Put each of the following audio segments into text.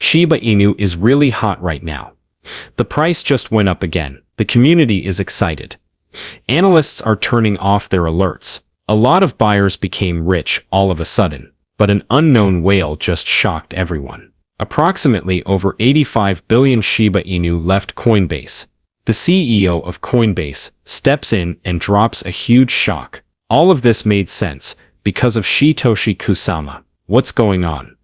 Shiba Inu is really hot right now. The price just went up again. The community is excited. Analysts are turning off their alerts. A lot of buyers became rich all of a sudden, but an unknown whale just shocked everyone. Approximately over 85 billion Shiba Inu left Coinbase. The CEO of Coinbase steps in and drops a huge shock. All of this made sense because of Satoshi Kusama. What's going on?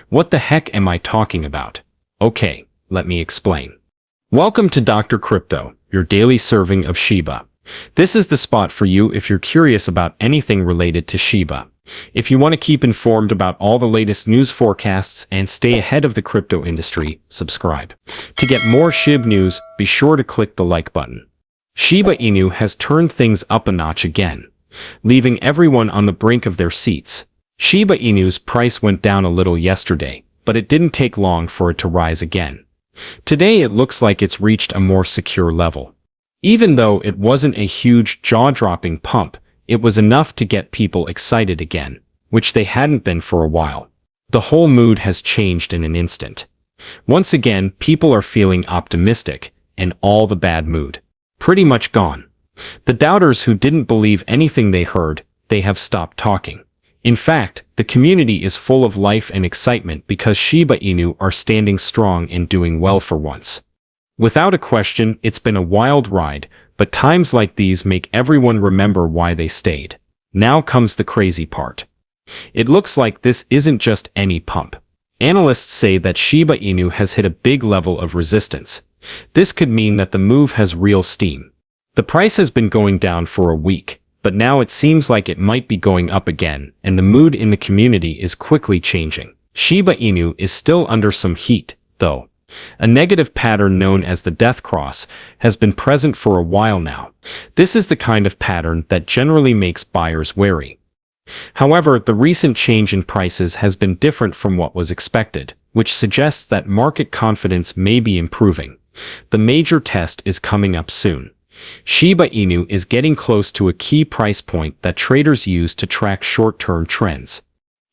What the heck am I talking about? Okay, let me explain. Welcome to Dr. Crypto, your daily serving of Shiba. This is the spot for you if you're curious about anything related to Shiba. If you want to keep informed about all the latest news forecasts and stay ahead of the crypto industry, subscribe. To get more SHIB news, be sure to click the like button. Shiba Inu has turned things up a notch again, leaving everyone on the brink of their seats. Shiba Inu's price went down a little yesterday, but it didn't take long for it to rise again. Today it looks like it's reached a more secure level. Even though it wasn't a huge jaw-dropping pump, it was enough to get people excited again, which they hadn't been for a while. The whole mood has changed in an instant. Once again, people are feeling optimistic, and all the bad mood pretty much gone. The doubters who didn't believe anything they heard, they have stopped talking. In fact, the community is full of life and excitement because Shiba Inu are standing strong and doing well for once. Without a question, it's been a wild ride, but times like these make everyone remember why they stayed. Now comes the crazy part. It looks like this isn't just any pump. Analysts say that Shiba Inu has hit a big level of resistance. This could mean that the move has real steam. The price has been going down for a week, but now it seems like it might be going up again, and the mood in the community is quickly changing. Shiba Inu is still under some heat, though. A negative pattern known as the death cross has been present for a while now. This is the kind of pattern that generally makes buyers wary. However, the recent change in prices has been different from what was expected, which suggests that market confidence may be improving. The major test is coming up soon. Shiba Inu is getting close to a key price point that traders use to track short-term trends.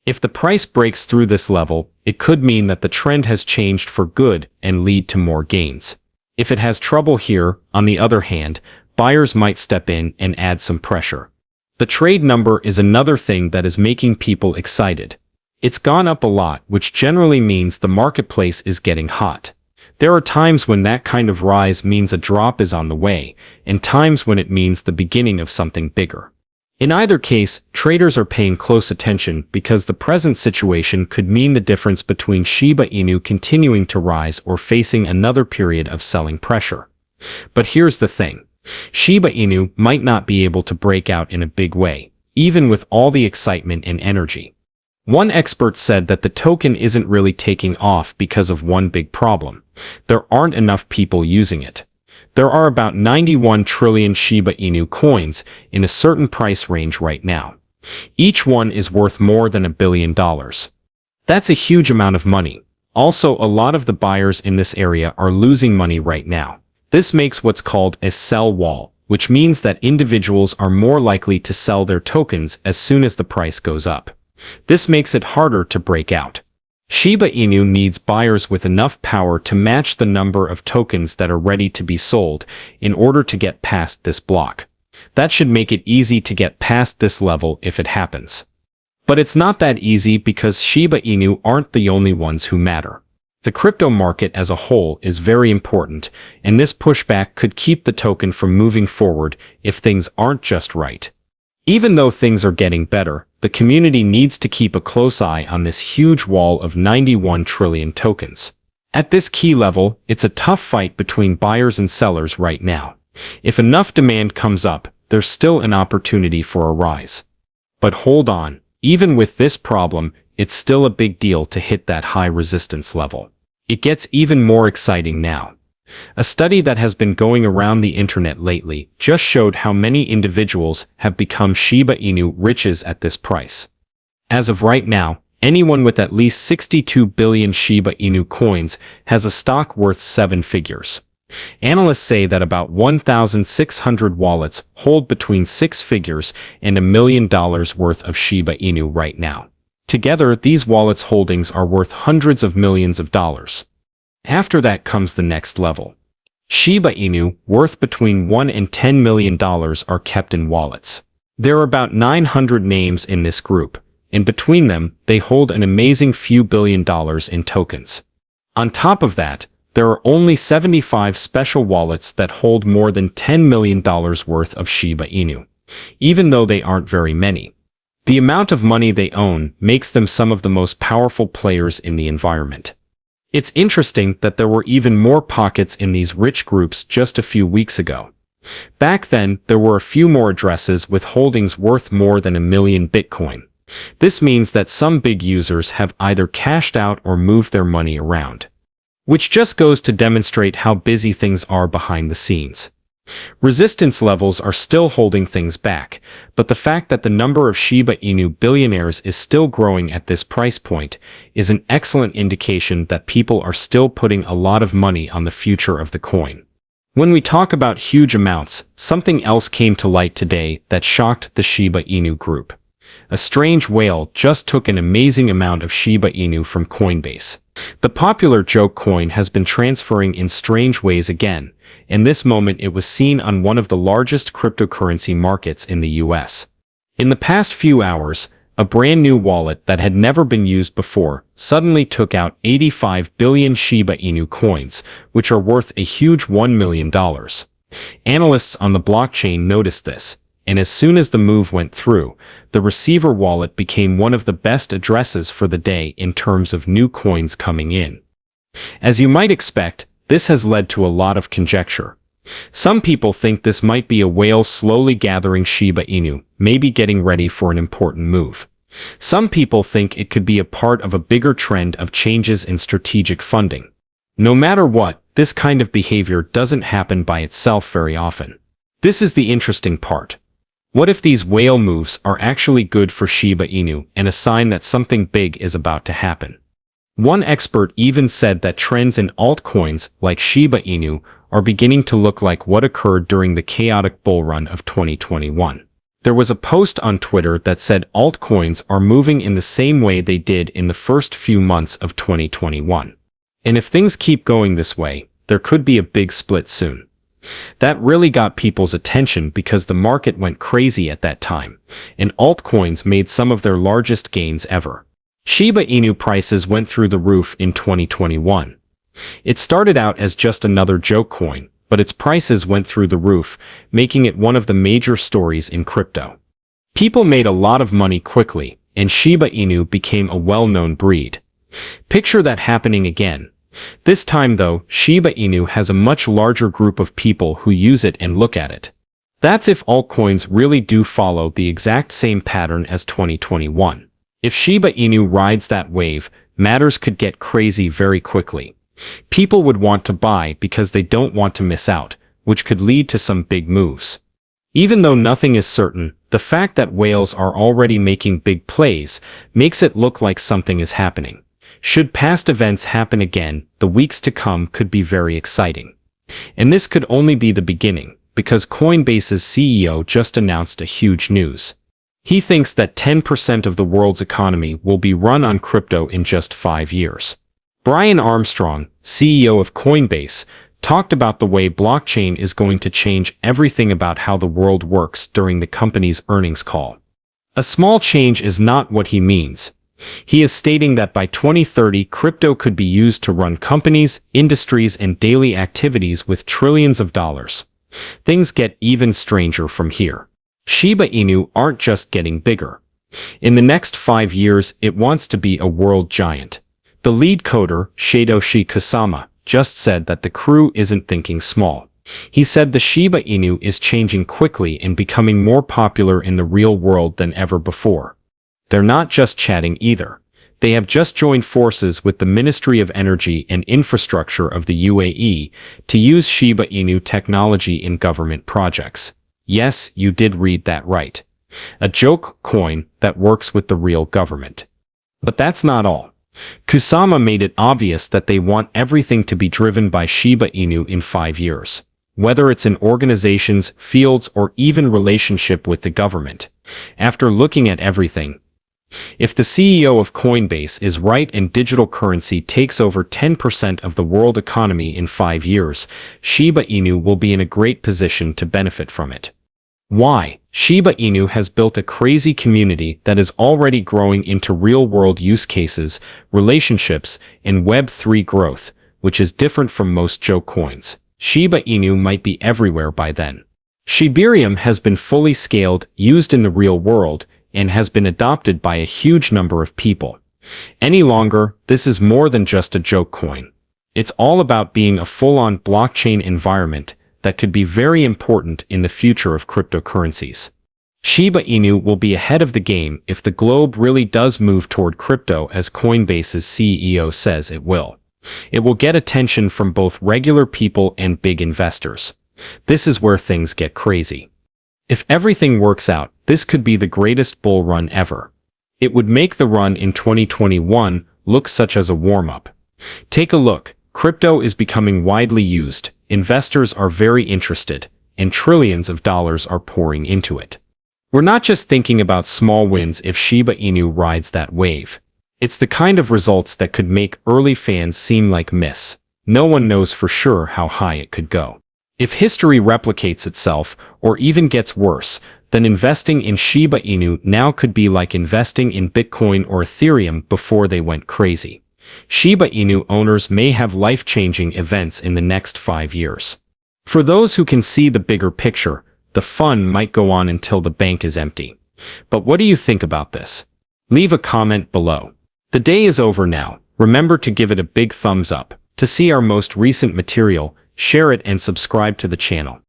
If the price breaks through this level, it could mean that the trend has changed for good and lead to more gains. If it has trouble here, on the other hand, buyers might step in and add some pressure. The trade number is another thing that is making people excited. It's gone up a lot, which generally means the marketplace is getting hot. There are times when that kind of rise means a drop is on the way, and times when it means the beginning of something bigger. In either case, traders are paying close attention because the present situation could mean the difference between Shiba Inu continuing to rise or facing another period of selling pressure. But here's the thing. Shiba Inu might not be able to break out in a big way, even with all the excitement and energy. One expert said that the token isn't really taking off because of one big problem. There aren't enough people using it. There are about 91 trillion Shiba Inu coins in a certain price range right now. Each one is worth more than $1 billion. That's a huge amount of money. Also, a lot of the buyers in this area are losing money right now. This makes what's called a sell wall, which means that individuals are more likely to sell their tokens as soon as the price goes up. This makes it harder to break out. Shiba Inu needs buyers with enough power to match the number of tokens that are ready to be sold in order to get past this block. That should make it easy to get past this level if it happens. But it's not that easy because Shiba Inu aren't the only ones who matter. The crypto market as a whole is very important, and this pushback could keep the token from moving forward if things aren't just right. Even though things are getting better, the community needs to keep a close eye on this huge wall of 91 trillion tokens. At this key level, it's a tough fight between buyers and sellers right now. If enough demand comes up, there's still an opportunity for a rise. But hold on, even with this problem, it's still a big deal to hit that high resistance level. It gets even more exciting now. A study that has been going around the internet lately just showed how many individuals have become Shiba Inu riches at this price. As of right now, anyone with at least 62 billion Shiba Inu coins has a stock worth 7 figures. Analysts say that about 1,600 wallets hold between 6 figures and $1 million worth of Shiba Inu right now. Together, these wallets' holdings are worth hundreds of millions of dollars. After that comes the next level. Shiba Inu, worth between $1 and $10 million, are kept in wallets. There are about 900 names in this group, and between them, they hold an amazing few billion dollars in tokens. On top of that, there are only 75 special wallets that hold more than $10 million worth of Shiba Inu, even though they aren't very many. The amount of money they own makes them some of the most powerful players in the environment. It's interesting that there were even more pockets in these rich groups just a few weeks ago. Back then, there were a few more addresses with holdings worth more than 1 million Bitcoin. This means that some big users have either cashed out or moved their money around, which just goes to demonstrate how busy things are behind the scenes. Resistance levels are still holding things back, but the fact that the number of Shiba Inu billionaires is still growing at this price point is an excellent indication that people are still putting a lot of money on the future of the coin. When we talk about huge amounts, something else came to light today that shocked the Shiba Inu group. A strange whale just took an amazing amount of Shiba Inu from Coinbase. The popular joke coin has been transferring in strange ways again. In this moment, it was seen on one of the largest cryptocurrency markets in the US. In the past few hours, a brand new wallet that had never been used before suddenly took out 85 billion Shiba Inu coins, which are worth a huge $1 million. Analysts on the blockchain noticed this, and as soon as the move went through, the receiver wallet became one of the best addresses for the day in terms of new coins coming in. As you might expect, this has led to a lot of conjecture. Some people think this might be a whale slowly gathering Shiba Inu, maybe getting ready for an important move. Some people think it could be a part of a bigger trend of changes in strategic funding. No matter what, this kind of behavior doesn't happen by itself very often. This is the interesting part. What if these whale moves are actually good for Shiba Inu and a sign that something big is about to happen? One expert even said that trends in altcoins like Shiba Inu are beginning to look like what occurred during the chaotic bull run of 2021. There was a post on Twitter that said altcoins are moving in the same way they did in the first few months of 2021. And if things keep going this way, there could be a big split soon. That really got people's attention because the market went crazy at that time, and altcoins made some of their largest gains ever. Shiba Inu prices went through the roof in 2021. It started out as just another joke coin, but its prices went through the roof, making it one of the major stories in crypto. People made a lot of money quickly, and Shiba Inu became a well-known breed. Picture that happening again. This time though, Shiba Inu has a much larger group of people who use it and look at it. That's if altcoins really do follow the exact same pattern as 2021. If Shiba Inu rides that wave, matters could get crazy very quickly. People would want to buy because they don't want to miss out, which could lead to some big moves. Even though nothing is certain, the fact that whales are already making big plays makes it look like something is happening. Should past events happen again, the weeks to come could be very exciting. And this could only be the beginning, because Coinbase's CEO just announced a huge news. He thinks that 10% of the world's economy will be run on crypto in just 5 years. Brian Armstrong, CEO of Coinbase, talked about the way blockchain is going to change everything about how the world works during the company's earnings call. A small change is not what he means. He is stating that by 2030, crypto could be used to run companies, industries, and daily activities with trillions of dollars. Things get even stranger from here. Shiba Inu aren't just getting bigger. In the next 5 years, it wants to be a world giant. The lead coder, Satoshi Kusama, just said that the crew isn't thinking small. He said the Shiba Inu is changing quickly and becoming more popular in the real world than ever before. They're not just chatting either. They have just joined forces with the Ministry of Energy and Infrastructure of the UAE to use Shiba Inu technology in government projects. Yes, you did read that right. A joke coin that works with the real government. But that's not all. Kusama made it obvious that they want everything to be driven by Shiba Inu in 5 years. Whether it's in organizations, fields, or even relationship with the government. After looking at everything, If the CEO of Coinbase is right and digital currency takes over 10% of the world economy in 5 years, Shiba Inu will be in a great position to benefit from it. Why? Shiba Inu has built a crazy community that is already growing into real-world use cases, relationships, and Web3 growth, which is different from most joke coins. Shiba Inu might be everywhere by then. Shibarium has been fully scaled, used in the real world, and has been adopted by a huge number of people. Any longer, this is more than just a joke coin. It's all about being a full-on blockchain environment that could be very important in the future of cryptocurrencies. Shiba Inu will be ahead of the game if the globe really does move toward crypto as Coinbase's CEO says it will. It will get attention from both regular people and big investors. This is where things get crazy. If everything works out, this could be the greatest bull run ever. It would make the run in 2021 look such as a warm-up. Take a look. Crypto is becoming widely used, investors are very interested, and trillions of dollars are pouring into it. We're not just thinking about small wins if Shiba Inu rides that wave. It's the kind of results that could make early fans seem like myths. No one knows for sure how high it could go. If history replicates itself, or even gets worse, then investing in Shiba Inu now could be like investing in Bitcoin or Ethereum before they went crazy. Shiba Inu owners may have life-changing events in the next 5 years. For those who can see the bigger picture, the fun might go on until the bank is empty. But what do you think about this? Leave a comment below. The day is over now. Remember to give it a big thumbs up. To see our most recent material, share it and subscribe to the channel.